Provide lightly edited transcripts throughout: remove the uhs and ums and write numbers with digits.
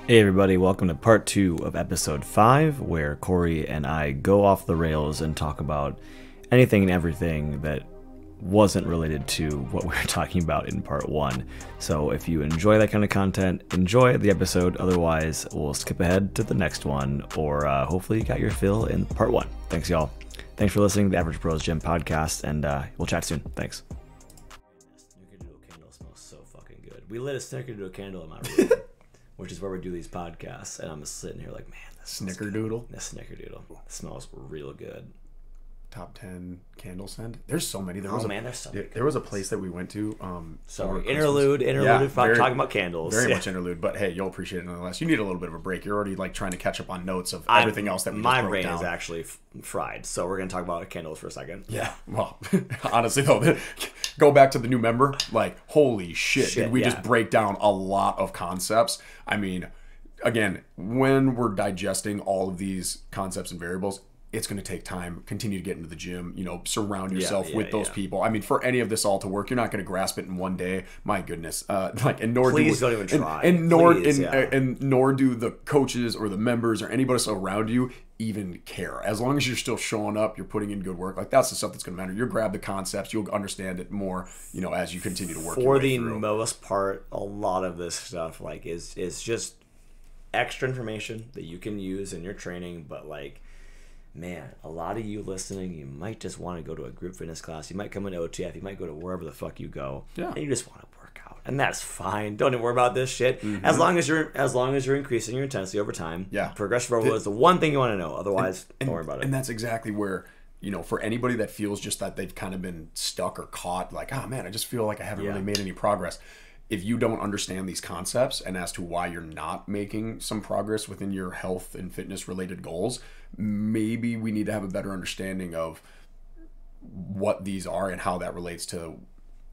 Hey everybody, welcome to part 2 of episode 5, where Kory and I go off the rails and talk about anything and everything that wasn't related to what we were talking about in part 1. So if you enjoy that kind of content, enjoy the episode. Otherwise, we'll skip ahead to the next one, or hopefully you got your fill in part 1. Thanks y'all. Thanks for listening to the Average Pros Gym podcast, and we'll chat soon. Thanks. Snickerdoodle candle smells so fucking good. We lit a snickerdoodle candle in my room. Which is where we do these podcasts, and I'm just sitting here like, man, this Snickerdoodle. This snickerdoodle smells real good. Top 10 candle scent. There's so many. There's so many. There was a place that we went to. Interlude. Yeah, talking about candles. Very much interlude, but hey, you'll appreciate it nonetheless. You need a little bit of a break. You're already like trying to catch up on notes of everything else that we just broke down. My brain is actually fried, so we're gonna talk about candles for a second. Yeah. Well, honestly though, go back to the new member. Like, holy shit! Did we just break down a lot of concepts? I mean, again, when we're digesting all of these concepts and variables, it's going to take time. Continue to get into the gym, surround yourself with those people. I mean, for any of this all to work, you're not going to grasp it in one day. My goodness. Please don't even try. And nor do the coaches or the members or anybody else around you even care. As long as you're still showing up, you're putting in good work. Like, that's the stuff that's going to matter. You'll grab the concepts. You'll understand it more, as you continue to work your way through. For the most part, a lot of this stuff is just extra information that you can use in your training, but man, a lot of you listening, you might just want to go to a group fitness class. You might come into OTF. You might go to wherever the fuck you go. Yeah. And you just want to work out. And that's fine. Don't even worry about this shit. Mm-hmm. As long as you're increasing your intensity over time. Yeah. Progressive overload is the one thing you want to know. Otherwise, don't worry about it. And that's exactly where, for anybody that feels just that they've kind of been stuck or caught, like, oh man, I just feel like I haven't really made any progress. If you don't understand these concepts and as to why you're not making some progress within your health and fitness related goals, maybe we need to have a better understanding of what these are and how that relates to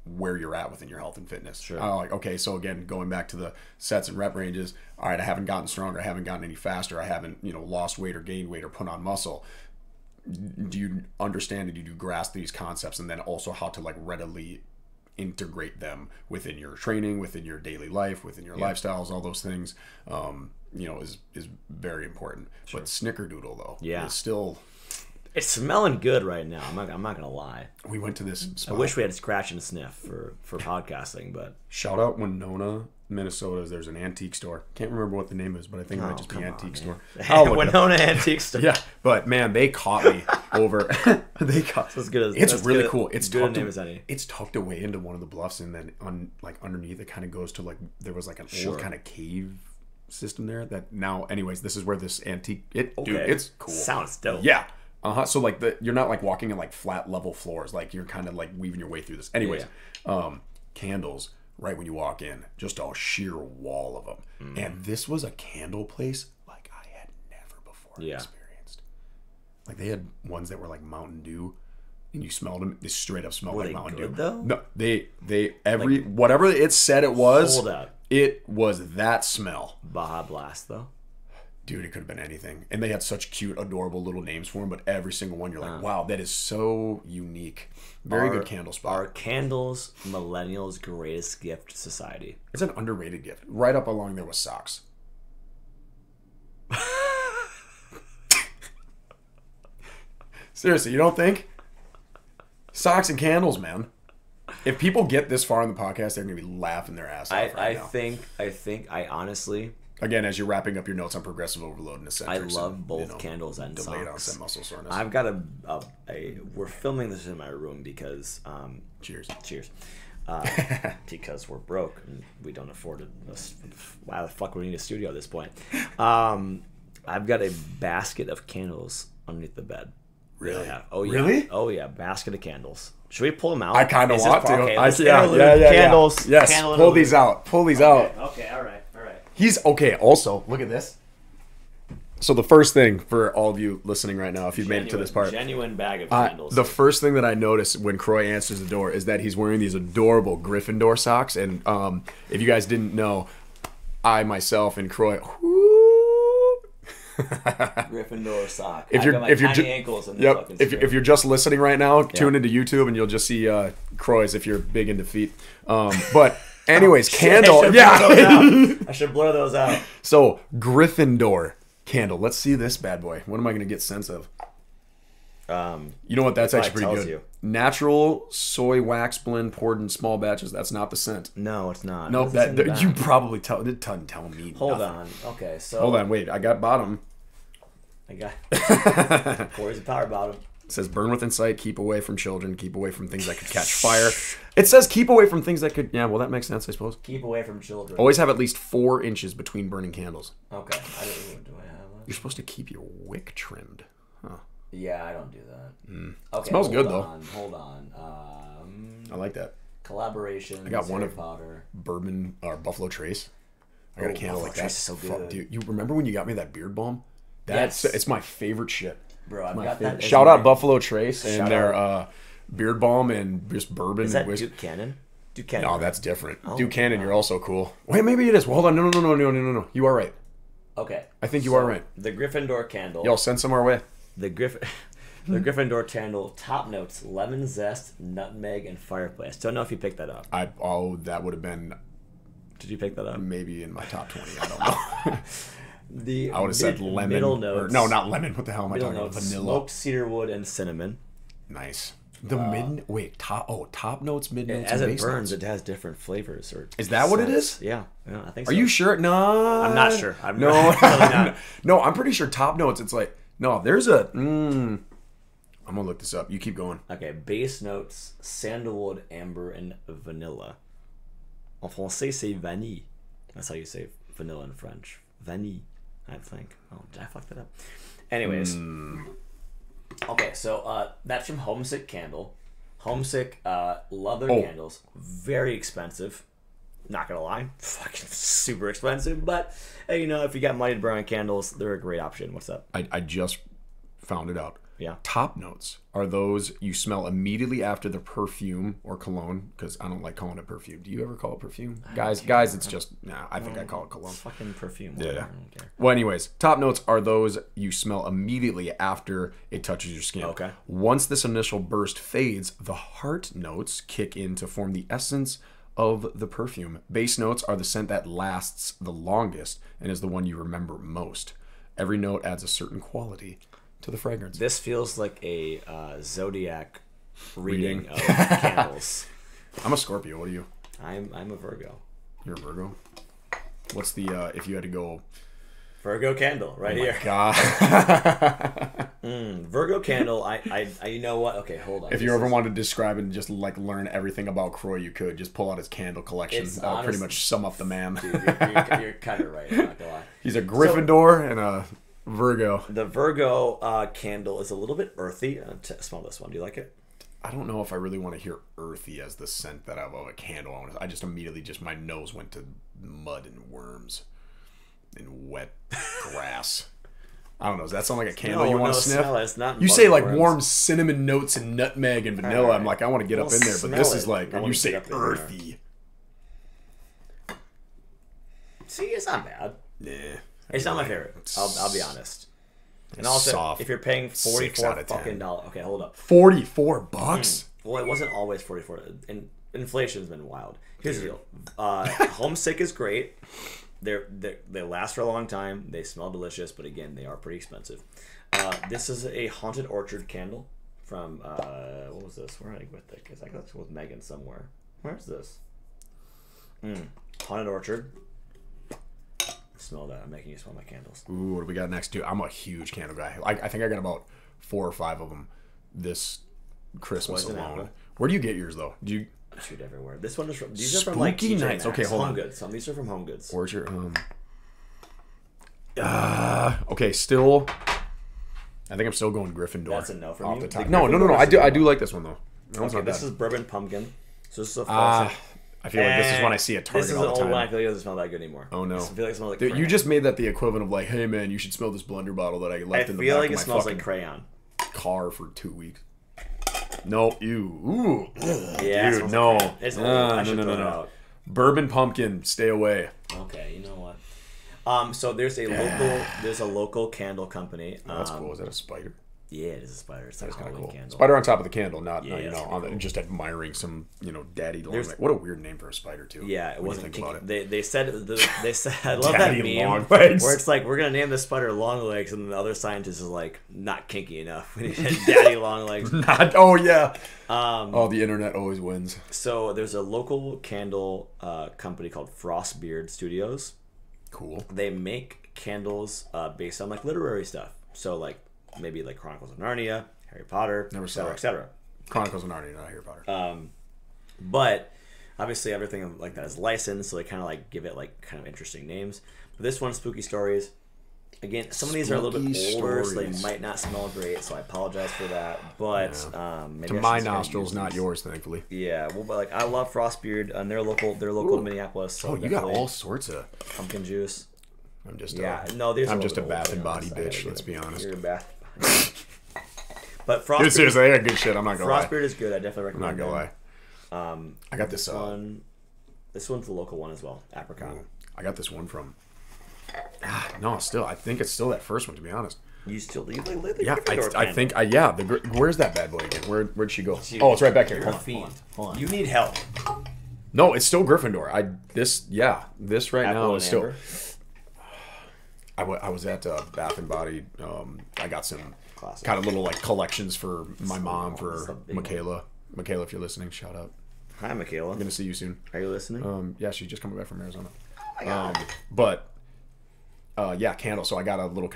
where you're at within your health and fitness. Sure. Okay, so again, going back to the sets and rep ranges, all right, I haven't gotten stronger, I haven't gotten any faster, I haven't, lost weight or gained weight or put on muscle. Do you understand and do you grasp these concepts, and then also how to readily integrate them within your training, within your daily life, within your lifestyles, all those things, is very important. Sure. But Snickerdoodle though, is still. It's smelling good right now. I'm not gonna lie. We went to this spot. I wish we had a scratch and sniff for podcasting, but shout out Winona, Minnesota. There's an antique store. Can't remember what the name is, but I think it might just be antique store. Winona Antique Store. Yeah, but man, they caught me over. It's really cool. It's tucked away into one of the bluffs, and then underneath it kind of goes to there was an old kind of cave system there. That now, anyways, this is where this antique. Dude, it's cool. Sounds dope. Yeah. So you're not walking in flat level floors. You're kind of weaving your way through this. Anyways, candles. Right when you walk in, just a sheer wall of them. And this was a candle place like I had never before experienced. They had ones that were like Mountain Dew, and you smelled them. They straight up smelled like Mountain Dew. Though? No, whatever it said it was. Hold up. It was that smell. Baja Blast though. Dude, it could have been anything. And they had such cute, adorable little names for them, but every single one, you're like, wow, that is so unique. Very good candle spot. Are candles millennials' greatest gift to society? It's an underrated gift. Right up along there with socks. Seriously, you don't think? Socks and candles, man. If people get this far in the podcast, they're going to be laughing their ass off right now. I honestly... Again, as you're wrapping up your notes on progressive overload and eccentrics. I love both candles and delayed socks. Onset muscle soreness. I've got we're filming this in my room because cheers. Because we're broke and we don't afford it. Why the fuck would we need a studio at this point? I've got a basket of candles underneath the bed. Really? Oh yeah. Really? Oh yeah, basket of candles. Should we pull them out? I kind of want to. Okay, candles. Yeah. Yes. Pull these out. Okay. All right. He's okay. Also, look at this. So the first thing for all of you listening right now, if you've made it to this part, genuine bag of candles. The first thing that I noticed when Croy answers the door is that he's wearing these adorable Gryffindor socks. And if you guys didn't know, I myself and Croy. Gryffindor sock. If you're just listening right now, tune into YouTube and you'll just see Croy's if you're big into feet. But Anyways, candle. I should blur those out. So, Gryffindor candle. Let's see this bad boy. What am I going to get sense of? You know what? That's actually pretty good. You. Natural soy wax blend poured in small batches. That's not the scent. No, it's not. Nope. You probably tell. It doesn't tell me. Hold nothing. on. Okay, so. Hold on. Wait. I got bottom. I got. Kory's a power bottom. It says burn with insight, keep away from children, keep away from things that could catch fire. It says keep away from things that could... Yeah, well, that makes sense, I suppose. Keep away from children. Always have at least 4 inches between burning candles. Okay. Do I have that? You're supposed to keep your wick trimmed. Huh. Yeah, I don't do that. Okay, smells good, though. Hold on. I like that. Collaboration. I got one of powder. Bourbon or Buffalo Trace. I got a candle like that. Trace is so good. Fuck, dude, you remember when you got me that beard balm? Yes. It's my favorite shit. Bro, I've got that. Shout out Buffalo Trace and their beard balm and just bourbon. Is that and whiskey. Duke Cannon? Duke Cannon. No, that's different. Duke Cannon, you're also cool. Wait, maybe it is. Well, hold on. No. You are right. Okay. I think you are right. The Gryffindor candle. Yo, send some our way. The Gryffindor candle, top notes, lemon zest, nutmeg, and fireplace. Don't know if you picked that up. That would have been... Did you pick that up? Maybe in my top 20. I don't know. I would have said lemon. Middle notes. No, not lemon. What the hell am I talking about? Vanilla. Smoked cedarwood and cinnamon. Nice. Top notes, mid notes, As and it base burns, notes. it has different flavors. Is that what it is? Yeah, I think so. Are you sure? No. I'm not sure. No, not. No, I'm pretty sure top notes, it's like, no, there's a... I'm going to look this up. You keep going. Okay, base notes, sandalwood, amber, and vanilla. En français, c'est vanille. That's how you say vanilla in French. Vanille, I think. Oh, I fucked it up. Anyways. Okay, so that's from Homesick Candle. Homesick, love their candles. Very expensive. Not gonna lie. Fucking super expensive. But, hey, if you got money to burn on candles, they're a great option. What's up? I just found it out. Yeah. Top notes are those you smell immediately after the perfume or cologne, because I don't like calling it perfume. Do you ever call it perfume? Guys, it's just... Nah, I think I call it cologne. Fucking perfume. Yeah. I don't care. Well, anyways, top notes are those you smell immediately after it touches your skin. Okay. Once this initial burst fades, the heart notes kick in to form the essence of the perfume. Base notes are the scent that lasts the longest and is the one you remember most. Every note adds a certain quality to the fragrance. This feels like a zodiac reading of candles. I'm a Scorpio. What are you? I'm a Virgo. You're a Virgo? What's the, if you had to go... Virgo candle, right here. God. Virgo candle, I you know what? Okay, hold on. If you ever wanted to describe it and just like learn everything about Croy, you could. Just pull out his candle collection. That'll pretty much sum up the man. Dude, you're kind of right, I'm not gonna lie. He's a Gryffindor and a Virgo. The Virgo candle is a little bit earthy. Smell this one. Do you like it? I don't know if I really want to hear earthy as the scent that of a candle. I just immediately my nose went to mud and worms and wet grass. I don't know. Does that sound like a candle you want to sniff? It's not. You say like warm cinnamon notes and nutmeg and vanilla. Right. I'm like, I want to get up in there, but this is like you say earthy. See, it's not bad. Nah. It's not my favorite. I'll be honest. And also, soft, if you're paying $44 fucking dollars, okay, hold up. $44? Well, it wasn't always 44. And inflation's been wild. Here's the deal. Homesick is great. They last for a long time. They smell delicious, but again, they are pretty expensive. This is a Haunted Orchard candle from what was this? Where did I get it? Because I got this with Megan somewhere. Where's this? Haunted Orchard. Smell that. I'm making you smell my candles. Ooh, what do we got next? Dude, I'm a huge candle guy. I think I got about 4 or 5 of them this Christmas alone. Where do you get yours though? Do you shoot everywhere? This one is from. These are from like TJ Maxx. Okay, hold on. Home Goods. Some of these are from Home Goods. Orchard. Okay, still. I think I'm still going Gryffindor. That's a no from you. The top. No. I do like this one though. Okay, this is bourbon pumpkin. So this is a false. I feel like this is when I see a Target all the time. This is an old one. I feel like it doesn't smell that good anymore. Oh no! I feel like it smells like Dude, crayon. you just made that the equivalent of like, hey man, you should smell this blender bottle that I left in the back of my I feel like it smells like crayon. Car for 2 weeks. No, ooh. Yeah, dude, no. It's no. Bourbon pumpkin, stay away. Okay, you know what? So there's a local candle company. Oh, that's cool. Is that a spider? Yeah, it is a spider. It's like a That's kind of Halloween cool. candle. Spider on top of the candle, not Yeah, you know, that's on pretty the, just admiring some, you know, daddy long There's- leg. What a weird name for a spider too. Yeah, it when you wasn't think about kinky. it. They said I love Daddy that meme long legs. where it's like we're gonna name the spider long legs, and the other scientist is like not kinky enough. We need daddy long legs. Not, oh yeah. Oh, the internet always wins. So there's a local candle company called Frostbeard Studios. Cool. They make candles based on like literary stuff. So like maybe like Chronicles of Narnia, Harry Potter, Never saw etc., it. etc. Chronicles of Narnia, not Harry Potter. But obviously everything like that is licensed, so they kind of like give it like kind of interesting names. But this one, Spooky Stories. Again, some of these are a little bit Spooky older, so Stories. they might not smell great. So I apologize for that. But maybe to I should my just kinda nostrils, use not these. yours, thankfully. Yeah, well, but like I love Frostbeard, and they're local. They're local to Minneapolis. So Oh, you got definitely all sorts of. pumpkin juice. I'm just. Yeah, no, these. I'm are just a little bit Bath and older, Body so I gotta bitch. give Let's it- be honest. You're a Bath. But Dude, Frostbeard, seriously, I got good shit. I'm not gonna lie. Frostbeard is good. I definitely I'm not recommend. gonna lie. I got this. This one's the local one as well. Apricot. I got this one from. No, still, I think it's still that first one. To be honest. You still you like the Yeah, Gryffindor I candle. think. Yeah, where's that bad boy again? Where'd she go? Oh, it's right back here. You're a Hold on, fiend. hold on. You need help. No, it's still Gryffindor. This right Apple now and is still. amber? I was at Bath and Body. I got some Classic. kind of little like collections for my mom, That's for a big one. Michaela. Michaela, if you're listening, shout out. Hi, Michaela. I'm gonna see you soon. Are you listening? Yeah, she's just coming back from Arizona. Oh my God. But yeah, candle. So I got a little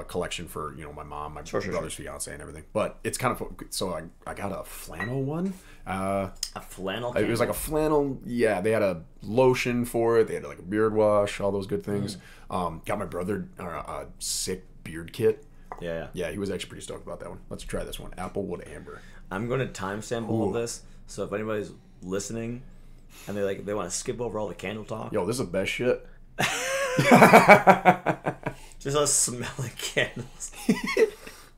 collection for my mom, my Sure. brother's fiance, and everything. But it's kind of so I got a flannel one. A flannel It was like a flannel. Yeah, they had a lotion for it. They had like a beard wash, all those good things. Got my brother a sick beard kit. Yeah. Yeah, he was actually pretty stoked about that one. Let's try this one, Applewood Amber. I'm going to timestamp all of this, so if anybody's listening and they want to skip over all the candle talk, Yo, this is the best shit. just us smelling candles.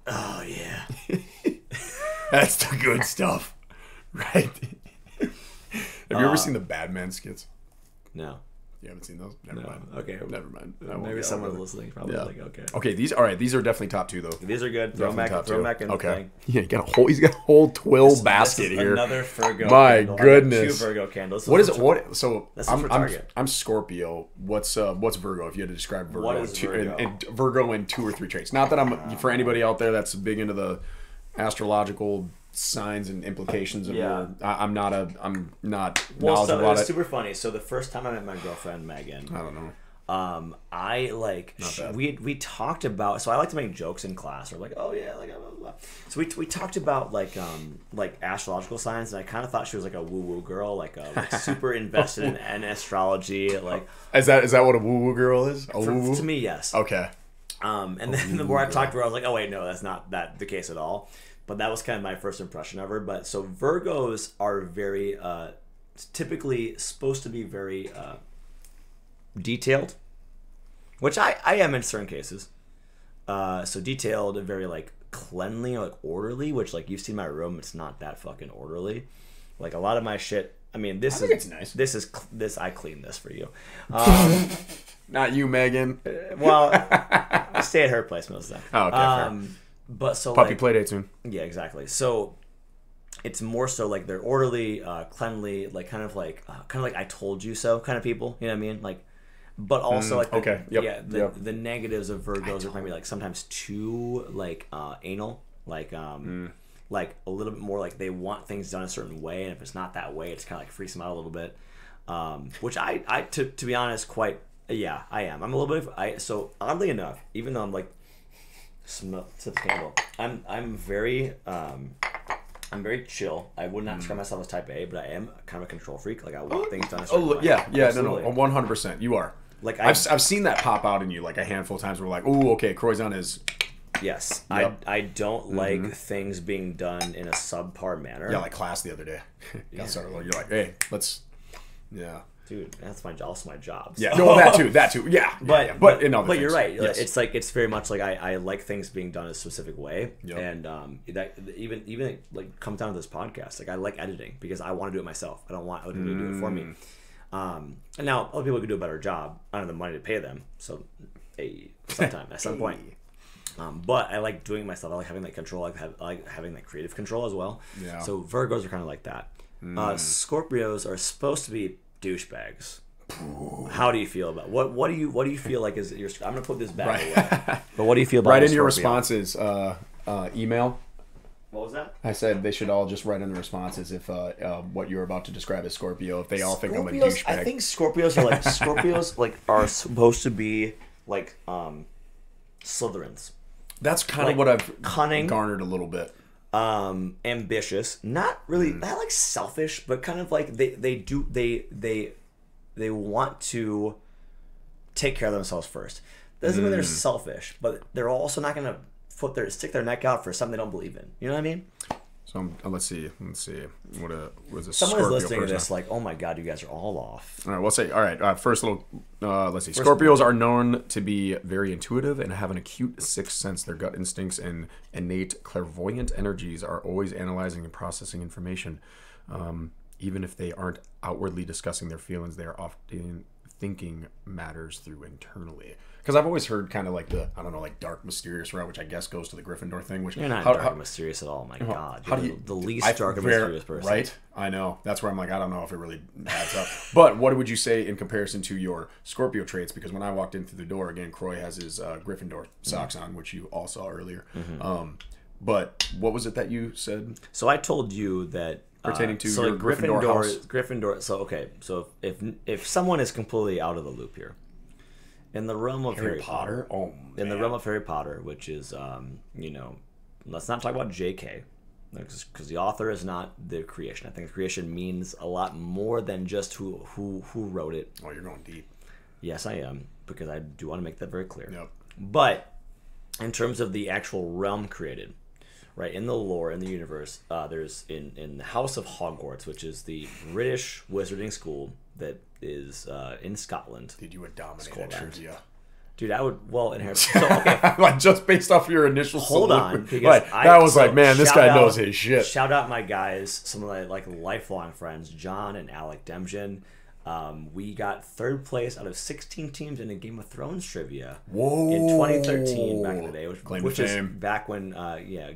Oh yeah. That's the good stuff, right? Have you ever seen the Badman skits? No. You haven't seen those? Never No. mind. Okay. Never mind. I won't Maybe get someone out of it. listening probably Yeah. like okay. Okay, these are definitely top two though. These are good. Throw Definitely top them two. back in the Okay. thing. Yeah, he's got a whole twill basket This is here. Another Virgo. My candle. I got goodness. 2 Virgo candles. What is it? What? So That's I'm for Target. I'm Scorpio. What's Virgo? If you had to describe Virgo, What is Virgo? And Virgo in 2 or 3 traits. Not that I'm for anybody out there that's big into the astrological signs and implications of Yeah. I'm not Well, knowledgeable so it about was it. super funny. So the first time I met my girlfriend Megan, I don't know. I like bad. we talked about. So I like to make jokes in class, or like, oh yeah, like blah, blah, blah. So we talked about like astrological signs, and I kind of thought she was like a woo woo girl, like super invested in astrology. Like, Is that what a woo woo girl is? A for, woo woo? to me, yes. Okay. And then the more I talked to her, I was like, oh wait, no, that's not the case at all. But that was kind of my first impression of her. But so Virgos are very typically supposed to be very detailed, which I am in certain cases. So detailed and very like cleanly, like orderly, which like you've seen my room, it's not that fucking orderly. Like a lot of my shit. I mean, this think is it's nice. This I cleaned this for you. Not you, Megan. Well, I stay at her place most of the time. Oh, okay, fair. But so Puppy like, play date soon. yeah, exactly. So it's more so like they're orderly, cleanly, like kind of like I told you so kind of people. You know what I mean? Like, but also like okay. Yep. yeah, Yep. the negatives of Virgos are maybe like sometimes too like anal, like like a little bit more like they want things done a certain way, and if it's not that way, it's kind of like freaks them out a little bit. Which I to be honest, quite yeah, I am. I'm a little bit of so oddly enough, even though I'm like smell to the candle, I'm very chill. I would not describe myself as type A, but I am kind of a control freak. Like I want things done a certain way. Yeah, Absolutely. no, 100%. You are. Like I've seen that pop out in you like a handful of times. Where we're like, oh, okay, Croy's on his. Yes, Yep. I don't like things being done in a subpar manner. Yeah, like class the other day. You're like, hey, let's. Yeah. Dude, that's also my job. Yeah. so. No, that too. Yeah. But but in other but you're things, right. yes. It's very much like I like things being done a specific way, Yep. and that even like comes down to this podcast. Like I like editing because I want to do it myself. I don't want other people to do it for me. And now other people can do a better job. I don't have the money to pay them, so hey, sometime at some point. But I like doing it myself. I like having that control. I like having that creative control as well. Yeah. So Virgos are kind of like that. Scorpios are supposed to be douchebags. How do you feel about what do you feel like is your? I'm gonna put this back away. But what do you feel about Write in a your Scorpio? responses. Email. What was that? I said they should all just write in the responses if what you're about to describe as Scorpio. If they all think I'm a douchebag. I think Scorpios are like are supposed to be like Slytherins. That's kind Like, of what I've cunning. garnered a little bit. Ambitious, not really not like selfish, but kind of like they want to take care of themselves first. Doesn't mean they're selfish, but they're also not gonna stick their neck out for something they don't believe in. You know what I mean? So let's see. What was a Someone is Scorpio listening to person? this like, oh my god, you guys are all off. All right, we'll say. All right, first little. Let's see. Scorpios are known to be very intuitive and have an acute sixth sense. Their gut instincts and innate clairvoyant energies are always analyzing and processing information. Even if they aren't outwardly discussing their feelings, they are often thinking matters through internally. Because I've always heard kind of like like dark, mysterious route, which I guess goes to the Gryffindor thing. Which You're not dark and mysterious at all. My God, you're the least dark and mysterious person. Right? I know. That's where I'm like, I don't know if it really adds up. But what would you say in comparison to your Scorpio traits? Because when I walked in through the door, again, Croy has his Gryffindor socks on, which you all saw earlier. But what was it that you said? So I told you that pertaining to your Gryffindor house. Gryffindor. So okay. So if someone is completely out of the loop here, in the realm of Harry Potter, in the realm of Harry Potter, which is let's not talk about J.K. because the author is not the creation. I think the creation means a lot more than just who wrote it. Oh, you're going deep. Yes, I am, because I do want to make that very clear. Yep. But in terms of the actual realm created, right, in the lore, in the universe, there's in the House of Hogwarts, which is the British wizarding school that is in Scotland. Dude, you would dominate at trivia. Dude, I would, inherit. So, okay. Like, just based off your initial Hold on. Because that was like, man, this guy knows his shit. Shout out my guys, some of my lifelong friends, John and Alec Demjen. We got third place out of 16 teams in a Game of Thrones trivia. Whoa! In 2013, back in the day, which is back when,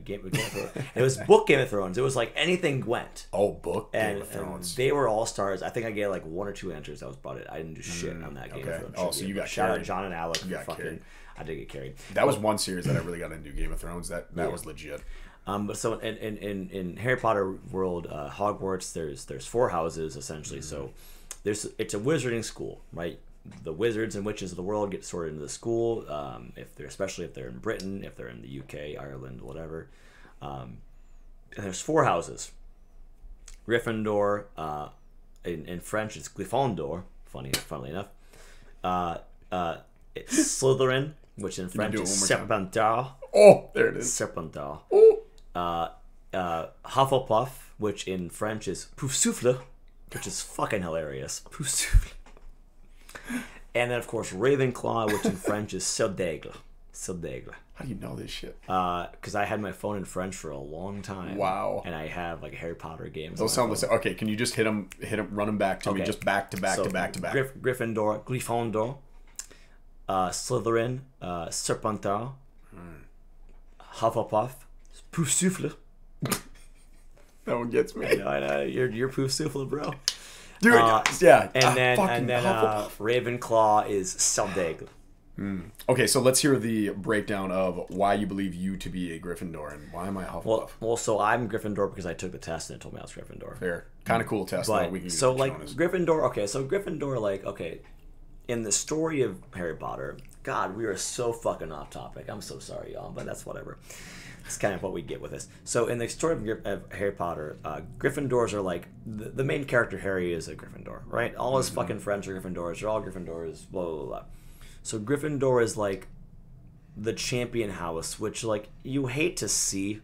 Game of Thrones. It was book Game of Thrones. It was like anything went. Oh, book Game of Thrones. And they were all stars. I think I gave like one or two answers. That was about it. I didn't do shit on that Game of Thrones. Oh, so you got shout carried. out John and Alec. You got carried. I did get carried. That was one series that I really got into Game of Thrones. That was legit. But so in Harry Potter world, Hogwarts, there's 4 houses essentially. So it's a wizarding school, right? The wizards and witches of the world get sorted into the school. Especially if they're in Britain, if they're in the UK, Ireland, whatever. And there's 4 houses. Gryffindor, in French it's Gryffondor. Funnily enough. It's Slytherin, which in French is Serpentard. Oh, there it is. Serpentard. Oh. Hufflepuff, which in French is Poufsouffle, which is fucking hilarious. Poufsouffle. And then, of course, Ravenclaw, which in French is Serdaigle. Serdaigle. How do you know this shit? Because I had my phone in French for a long time. Wow. And I have like Harry Potter games. Those sound the same. Okay, can you just hit them, run them back to me, just back to back to back to back. Gryffindor, Gryffondor, Slytherin, Serpentard, Hufflepuff, Poufsouffle. That one gets me. I know. You're Poufsouffle, bro. Dude, yeah. And then Ravenclaw is Serdaigle. Okay, so let's hear the breakdown of why you believe you to be a Gryffindor and why am I Hufflepuff? Well, so I'm Gryffindor because I took the test and it told me I was Gryffindor. Fair. Kind of cool test. But, though. Gryffindor, in the story of Harry Potter, God, we are so fucking off topic. I'm so sorry, y'all, but that's whatever. It's kind of what we get with this. So in the story of Harry Potter, Gryffindors are like, the main character, Harry, is a Gryffindor, right? All his fucking friends are Gryffindors. They're all Gryffindors, blah, blah, blah. So Gryffindor is like the champion house, which like you hate to see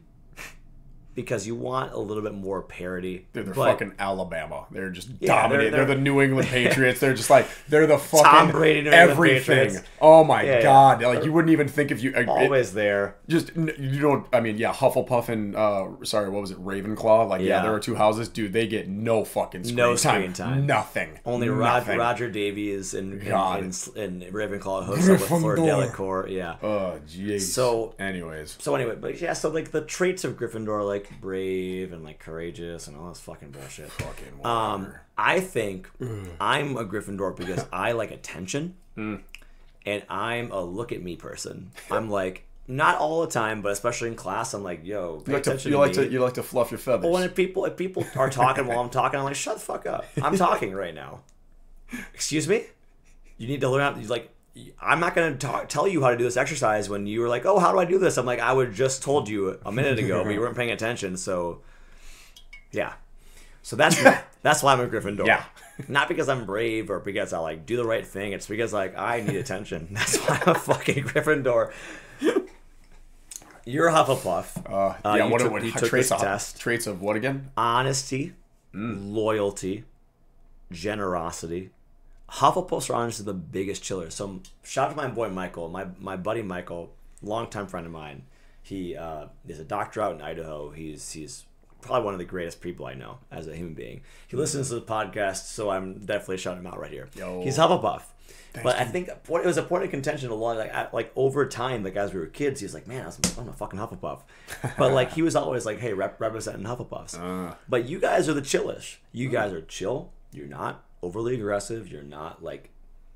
because you want a little bit more parity. They're but fucking Alabama. They're just dominating. They're the New England Patriots. They're just like, they're the fucking Tom Brady, New England everything. Patriots. Oh my God. Like, you wouldn't even think if you... always there. Just, you don't... I mean, yeah, Hufflepuff and, sorry, what was it? Ravenclaw? Like, yeah, there are two houses. Dude, they get no fucking screen time. Nothing. Only Roger Davies and Ravenclaw hooks up with Fleur Delacour. Yeah. Oh, jeez. So, anyway, so like the traits of Gryffindor, like brave and like courageous and all this fucking bullshit. Fucking whatever. I think I'm a Gryffindor because I like attention, and I'm a look at me person. I'm like, not all the time, but especially in class, I'm like, yo, pay attention to me. You like to fluff your feathers. Well, if people are talking while I'm talking, I'm like, shut the fuck up. I'm talking right now. Excuse me? You need to learn how to, like, I'm not going to tell you how to do this exercise when you were like, oh, how do I do this? I'm like, I would just told you a minute ago, but you weren't paying attention. So, yeah. So that's why I'm a Gryffindor. Yeah. Not because I'm brave or because I like do the right thing. It's because like I need attention. That's why I'm a fucking Gryffindor. You're a Hufflepuff. You took this test. Traits of what again? Honesty, loyalty, generosity. Hufflepuffs are honestly the biggest chillers. So shout out to my boy Michael, my buddy Michael, longtime friend of mine. He is a doctor out in Idaho. He's probably one of the greatest people I know as a human being. He listens to the podcast, so I'm definitely shouting him out right here. Yo. He's Hufflepuff. Thanks, I think it was a point of contention a lot. Like over time, like as we were kids, he was like, "Man, I'm a fucking Hufflepuff," but like he was always like, "Hey, representing Hufflepuffs." But you guys are the chillish. You guys are chill. You're not overly aggressive. You're not like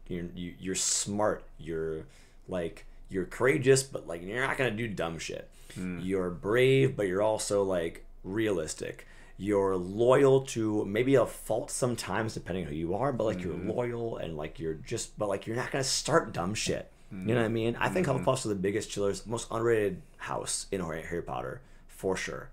you're smart. You're courageous, but like you're not gonna do dumb shit. You're brave, but you're also like realistic. You're loyal to maybe a fault sometimes, depending on who you are, but like you're loyal and like but like you're not gonna start dumb shit. You know what I mean? I think Hufflepuffs are the biggest chillers, most underrated house in Harry Potter for sure.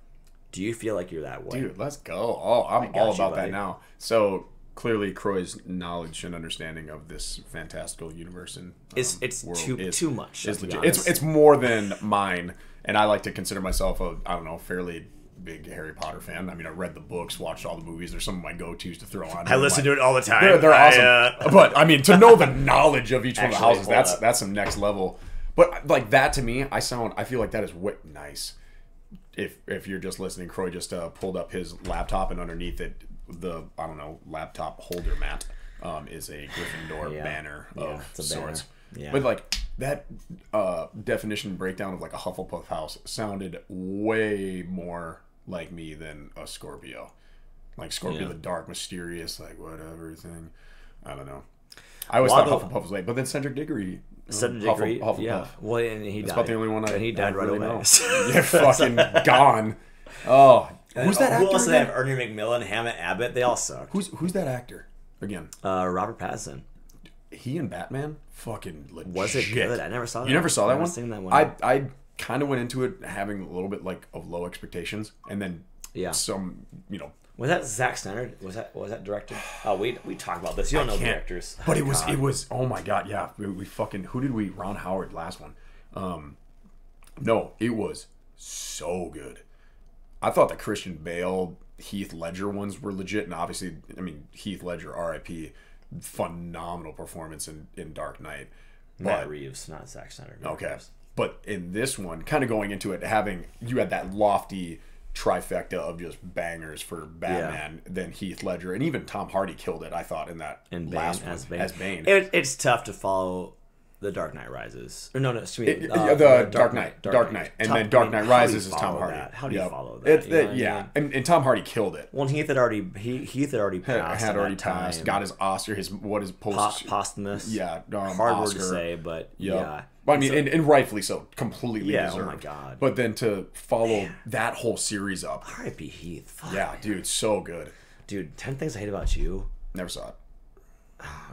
Do you feel like you're that way? Dude, let's go. Oh, I'm all about that now. So clearly, Croy's knowledge and understanding of this fantastical universe and it's world too much. It's legit. It's more than mine, and I like to consider myself a fairly big Harry Potter fan. I mean, I read the books, watched all the movies. They're some of my go-tos to throw on. I listen to it all the time. They're awesome. But I mean, to know the knowledge of each one of the houses, that's some next level. But like that to me, I feel like that is what nice. If you're just listening, Croy just pulled up his laptop, and underneath it, the laptop holder mat is a Gryffindor banner of sorts. Yeah. But like that definition breakdown of like a Hufflepuff house sounded way more like me than a Scorpio. Like Scorpio, the dark, mysterious, like whatever thing. I don't know. I always thought Hufflepuff was late, but then Cedric Diggory. Hufflepuff. Yeah. Well, and he died. That's about the only one and he died right away. You're fucking gone. Oh, who's that actor? Who else did they have? Ernie McMillan, Hammett Abbott. They all suck. Who's that actor again? Robert Pattinson. He and Batman, fucking legit. Was it good? I never saw that. You never saw that one? Seen that one. I kind of went into it having a little bit like of low expectations, and then some, Was that Zack Snyder? Was that directed? Oh, we talked about this. You don't know the directors. But it was. Oh my god, yeah. We fucking. Who did we? Ron Howard, last one. No, it was so good. I thought the Christian Bale, Heath Ledger ones were legit, and obviously, I mean, Heath Ledger, R.I.P. Phenomenal performance in Dark Knight. Matt Reeves, not Zack Snyder. Okay, but in this one, kind of going into it, you had that lofty trifecta of just bangers for Batman, then Heath Ledger, and even Tom Hardy killed it, I thought, in that last one as Bane. It's tough to follow The Dark Knight Rises. Or no, excuse me. The Dark Knight. And then Dark Knight Rises is Tom Hardy. How do you follow that? And Tom Hardy killed it. Well, Heath had already passed. Had already passed. Got his Oscar, posthumous. Yeah. Hard word to say, but yeah. Well, I mean, and rightfully so. Completely deserved. Oh my god. But then to follow that whole series up. R.I.P. Heath. Fuck. Yeah, dude, so good. Dude, 10 Things I Hate About You. Never saw it.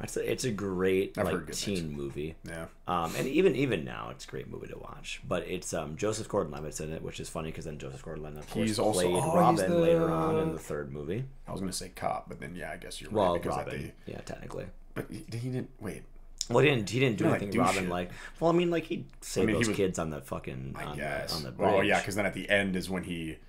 It's a great teen movie. Yeah. And even now it's a great movie to watch. But it's Joseph Gordon-Levitt's in it, which is funny because then Joseph Gordon-Levitt of course played Robin later on in the third movie. I was gonna say cop, but then I guess you're right. Well, Robin. Technically. But he didn't wait. Well, he didn't do anything. Robin shit. Well, I mean, he saved those kids on the fucking. I guess. On the bridge. Oh yeah, because then at the end is when he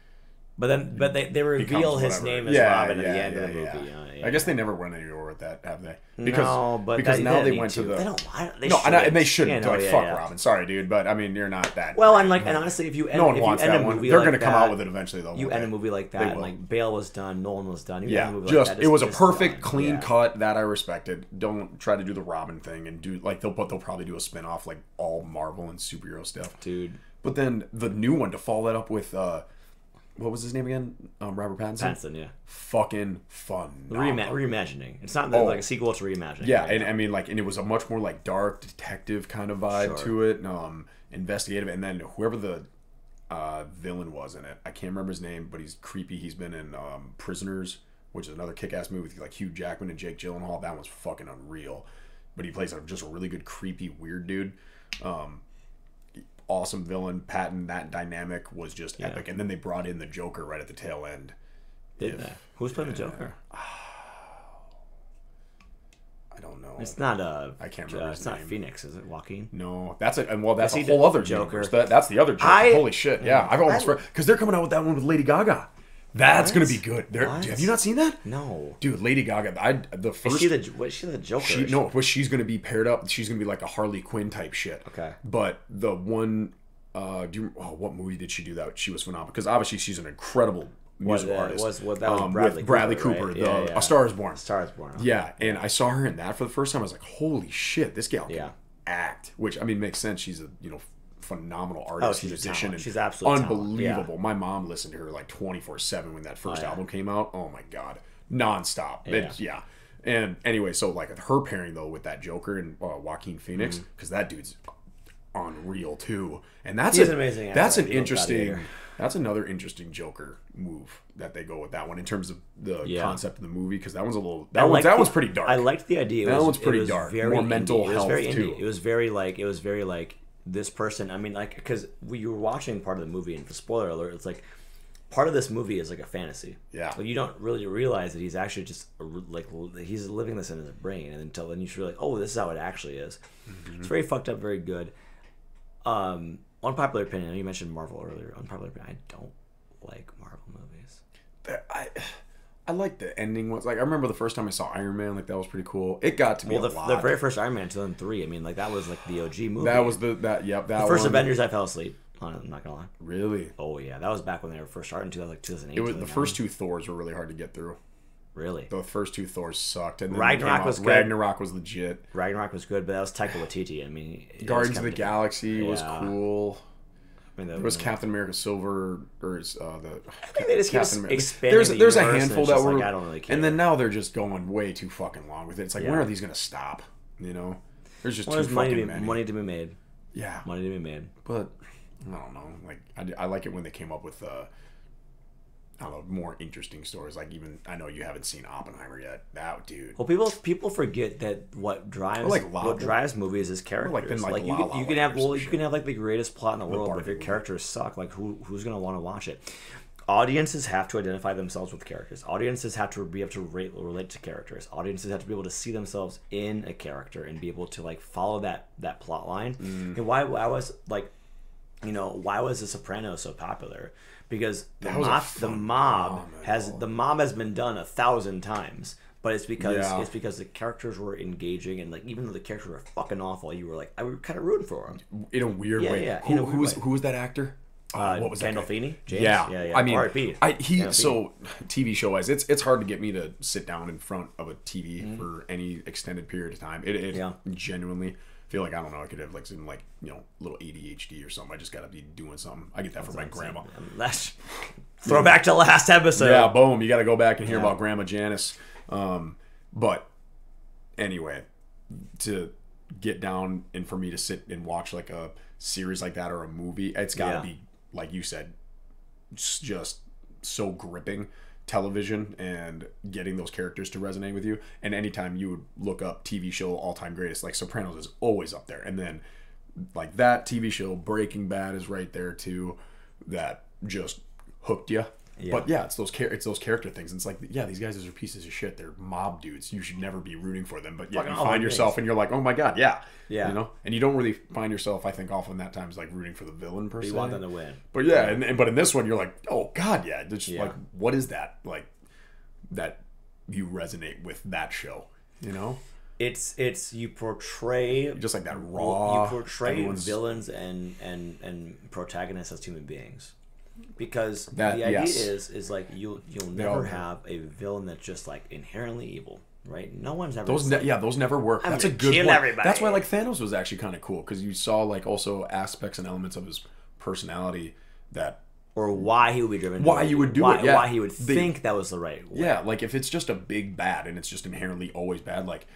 But they reveal his whatever. name as Robin at the end of the movie. Yeah. Yeah. I guess they never went anywhere with that, have they? No, but because they now they need went to the They don't. They no, shouldn't. and they shouldn't. Yeah, no, Fuck Robin. Sorry, dude, but I mean, you're not that. Well, great. and honestly, if you end, no one if wants you end that a one. movie They're like gonna come that, out with it eventually, though. You won't end a they? movie like They that, and will. like Bale was done, Nolan was done. You Yeah, end a movie just like that, it was a just perfect, done. clean Yeah. cut that I respected. Don't try to do the Robin thing and do like they'll probably do a spin off like all Marvel and superhero stuff, Dude. But then the new one to follow that up with what was his name again? Robert Pattinson. Pattinson, yeah. Fucking fun. Reimagining. It's not like a sequel to reimagining. Yeah, right? and I mean and it was a much more like dark detective kind of vibe to it, investigative, and then whoever the villain was in it, I can't remember his name, but he's creepy. He's been in Prisoners, which is another kick-ass movie with like Hugh Jackman and Jake Gyllenhaal. That one's fucking unreal, but he plays just a really good creepy weird dude. Awesome villain. Patton, that dynamic was just epic, and then they brought in the Joker right at the tail end. Who's playing the Joker? I don't know. It's not I can't remember his it's not name. Phoenix, is it? Joaquin? No, that's a that's Is a he whole the other Joker? Joker. That's the other Joker. Holy shit! Yeah, I've almost because they're coming out with that one with Lady Gaga. That's gonna be good. Have you not seen that? No, dude. Lady Gaga. The first. Is she the Joker? No, but she's gonna be paired up. She's gonna be like a Harley Quinn type shit. Okay. But the one, what movie did she do that? She was phenomenal because obviously she's an incredible musical artist. That was Bradley Cooper. Right? A Star Is Born. Star Is Born. Okay. Yeah, and I saw her in that for the first time. I was like, holy shit, this gal can Yeah. act. Which I mean makes sense. She's a phenomenal artist, she's musician, and she's absolutely unbelievable. Yeah. My mom listened to her like 24/7 when that first album came out. Oh my god, nonstop. Yeah. And anyway, so like her pairing though with that Joker and Joaquin Phoenix, because that dude's unreal too, and that's an amazing actor. That's an interesting. That's another interesting Joker move that they go with that one in terms of the concept of the movie, because that one's a little that one's pretty dark. I liked the idea. That one's pretty dark. More mental health too. It was very like this person. I mean, like because you were watching part of the movie, and for spoiler alert, it's like part of this movie is like a fantasy. Yeah. Like you don't really realize that he's actually just like he's living this in his brain, and until then you should be like, oh, this is how it actually is. Mm-hmm. It's very fucked up, very good. Unpopular opinion. You mentioned Marvel earlier. Unpopular opinion. I don't like Marvel movies. I like the ending ones. Like I remember the first time I saw Iron Man. Like that was pretty cool. It got to be a lot. The very first Iron Man, 2003. I mean, like that was like the OG movie. That was the first one. Avengers. I fell asleep. I'm not gonna lie. Really? Oh yeah, that was back when they were first starting. 2008. It was the first two Thors were really hard to get through. Really? The first two Thors sucked. And then Ragnarok was good. Ragnarok was legit. Ragnarok was good, but that was Taika Waititi. I mean, Guardians of the Galaxy was cool. I mean, there was Captain America Silver, or the. I think they just keep expanding. There's a handful that were. Like, I don't really care. And then now they're just going way too fucking long with it. It's like when are these gonna stop? You know, there's just too fucking many. Money to be made. Yeah, money to be made. But I don't know. Like I like it when they came up with I don't know, more interesting stories. Like even I know you haven't seen Oppenheimer yet. That dude. Well, people forget that what drives movies is characters. You can have like the greatest plot in the world, but if your characters suck, like who's gonna want to watch it? Audiences have to identify themselves with characters. Audiences have to be able to relate to characters. Audiences have to be able to see themselves in a character and be able to like follow that plot line. And why was like, why was The Sopranos so popular? Because the mob has been done 1,000 times, but it's because the characters were engaging, and like even though the characters were fucking awful, you were like, I was kind of rooting for them in a weird way. Yeah. Who was that actor? What was Gandolfini? James? Yeah. I mean, so TV show wise, it's hard to get me to sit down in front of a TV for any extended period of time. It genuinely feel like I don't know. I could have like some little ADHD or something. I just gotta be doing something. I get that from my grandma. Throw back to last episode. Yeah, boom. You got to go back and hear about Grandma Janice. But anyway, to get down and for me to sit and watch like a series like that or a movie, it's got to be like you said, just so gripping. Television and getting those characters to resonate with you. And anytime you would look up TV show all-time greatest, like Sopranos is always up there. And then like that TV show, Breaking Bad is right there too, that just hooked you. But yeah, it's those character things. And it's like, yeah, these guys are pieces of shit. They're mob dudes. You should never be rooting for them. But yeah, you find yourself and you're like, oh my god, yeah. You know, and you don't really find yourself, I think, often that times like rooting for the villain per se. You want them to win. But yeah, but in this one, you're like, oh god, yeah. Just like, what is that like that you resonate with that show? You know. It's you portray just like that raw. You portray villains and protagonists as human beings, because the idea is like you'll never have a villain that's just like inherently evil, right? No one's ever those never work. That's a good one. Everybody. That's why like Thanos was actually kind of cool, because you saw like also aspects and elements of his personality that. Or why he would be driven. Why you would do it. Yeah. Why he would think that was the right way. Yeah, like if it's just a big bad and it's just inherently always bad, like.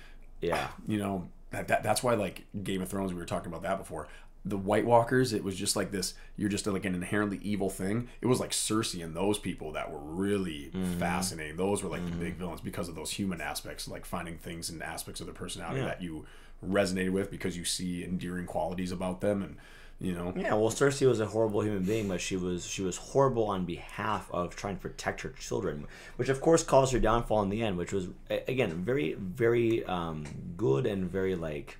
Yeah, you know that's why like Game of Thrones, we were talking about that before. The White Walkers, it was just like this. You're just like an inherently evil thing. It was like Cersei and those people that were really fascinating. Those were like the big villains because of those human aspects, like finding things and aspects of their personality that you resonated with because you see endearing qualities about them, and you know. Yeah, well, Cersei was a horrible human being, but she was horrible on behalf of trying to protect her children, which of course caused her downfall in the end, which was again very very good and very like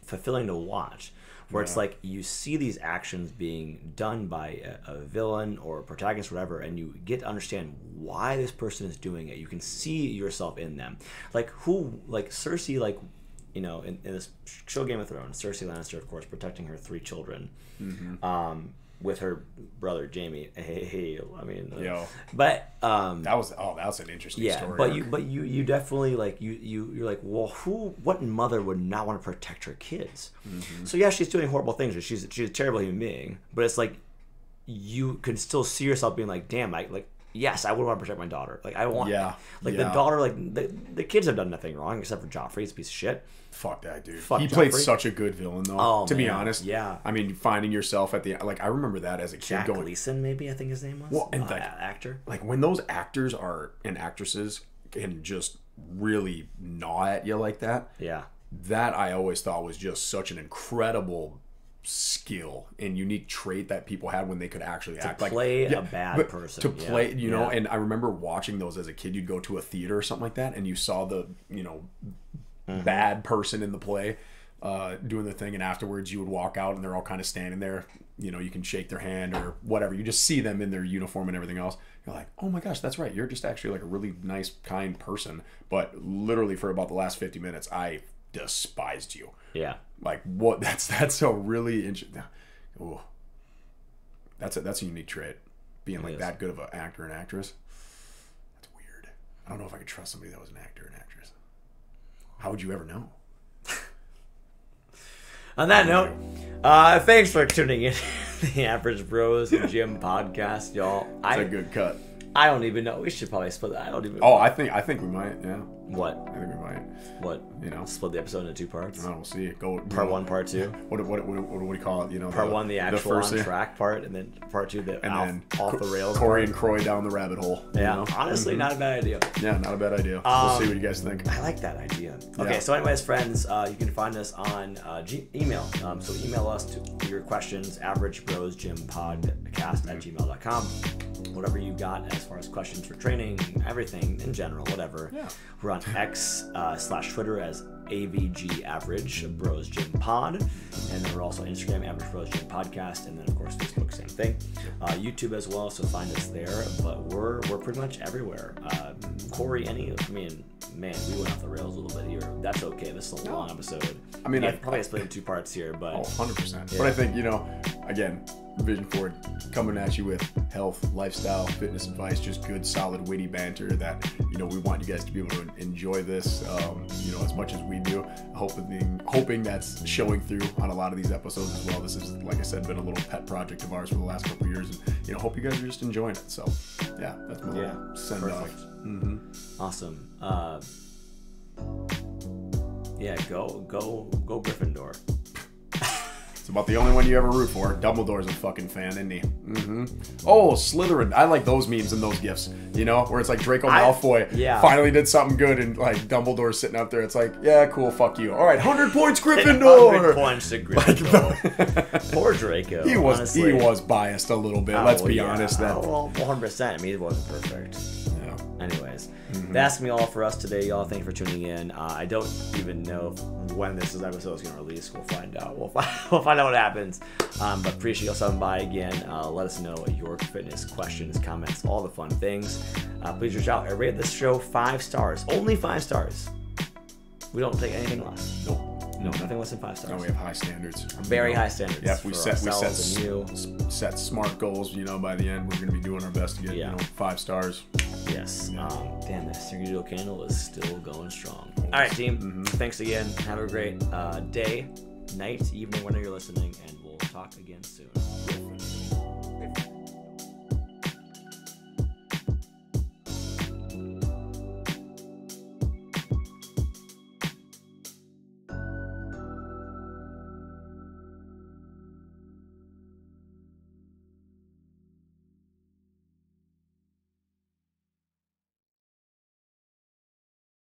fulfilling to watch. Where it's like you see these actions being done by a villain or a protagonist or whatever, and you get to understand why this person is doing it. You can see yourself in them. Like Cersei, like, you know, in this show Game of Thrones, Cersei Lannister, of course, protecting her 3 children, with her brother Jaime. I mean, but that's an interesting story. But you definitely like you're like, well, what mother would not want to protect her kids? So yeah, she's doing horrible things. She's a terrible human being, but it's like you can still see yourself being like, damn, yes, I would want to protect my daughter. Like I want, the daughter, like the kids have done nothing wrong except for Joffrey. He's a piece of shit. Fuck that dude. He played such a good villain though. To be honest, I mean, finding yourself at the like, I remember that as a kid. Jack Gleason, maybe I think his name was. Well, and actor. Like when those actors are and actresses can just really gnaw at you like that. Yeah. That I always thought was just such an incredible skill and unique trait that people had when they could actually act like a bad person. To play, you know, and I remember watching those as a kid. You'd go to a theater or something like that, and you saw the, you know, bad person in the play doing the thing, and afterwards you would walk out and they're all kind of standing there. You know, you can shake their hand or whatever. You just see them in their uniform and everything else. You're like, oh my gosh, that's right. You're just actually like a really nice, kind person. But literally for about the last 50 minutes, I despised you. Yeah. Like what? That's a really interesting. Oh, that's a unique trait. Being like that good of an actor and actress. That's weird. I don't know if I could trust somebody that was an actor and actress. How would you ever know? On that note, thanks for tuning in to the Average Bros Gym podcast, y'all. It's a good cut. I don't even know. We should probably split that. I don't even. Oh, I think we might. Yeah. What? I think we might. What? You know, split the episode into 2 parts. Oh, we'll see. Go part 1, part 2. What do we call it? You know, part 1 the actual on track part, and then part 2 the off the rails. Kory and Croy down the rabbit hole. Yeah. You know? Honestly, not a bad idea. Yeah, not a bad idea. We'll see what you guys think. I like that idea. Okay, so anyways, friends, you can find us on email. So email us to your questions, averagebrosgympodcast@gmail.com. Whatever you got as far as questions for training, everything in general, whatever. Yeah. We're on X/Twitter as AVG Average Bros Gym Pod, and then we're also Instagram Average Bros Gym Podcast, and then of course Facebook, same thing. YouTube as well, so find us there. But we're pretty much everywhere. Kory, man, we went off the rails a little bit here. That's okay. This is a long episode. I mean, I probably split in 2 parts here, but 100%. But I think, you know, again, Vision Forward coming at you with health, lifestyle, fitness advice, just good, solid, witty banter that, you know, we want you guys to be able to enjoy this, you know, as much as we do. Hoping that's showing through on a lot of these episodes as well. This is, like I said, been a little pet project of ours for the last couple of years, and, you know, hope you guys are just enjoying it. So, yeah, that's my little send off. Awesome. Yeah, go Gryffindor. It's about the only one you ever root for. Dumbledore's a fucking fan, isn't he? Mm-hmm. Oh, Slytherin. I like those memes and those gifs. You know, where it's like Draco Malfoy finally did something good, and like Dumbledore's sitting up there. It's like, yeah, cool, fuck you. All right, 100 points Gryffindor. 100 points to Gryffindor. Poor Draco. He was biased a little bit. Let's be honest. That 100%. I mean, it wasn't perfect. Anyways, that's me all for us today, y'all. Thank you for tuning in. I don't even know when this episode is going to release. We'll find out. We'll find out what happens. But appreciate y'all stopping by again. Let us know your fitness questions, comments, all the fun things. Please reach out. I rate this show 5 stars. Only 5 stars. We don't take anything less. Nope. No, nothing less than 5 stars. No, we have high standards. Very high standards. Yep, we set smart goals. You know, by the end, we're going to be doing our best to get 5 stars. Yes. Damn, that Snickerdoodle candle is still going strong. All right, team. Thanks again. Have a great day, night, evening, whenever you're listening, and we'll talk again soon.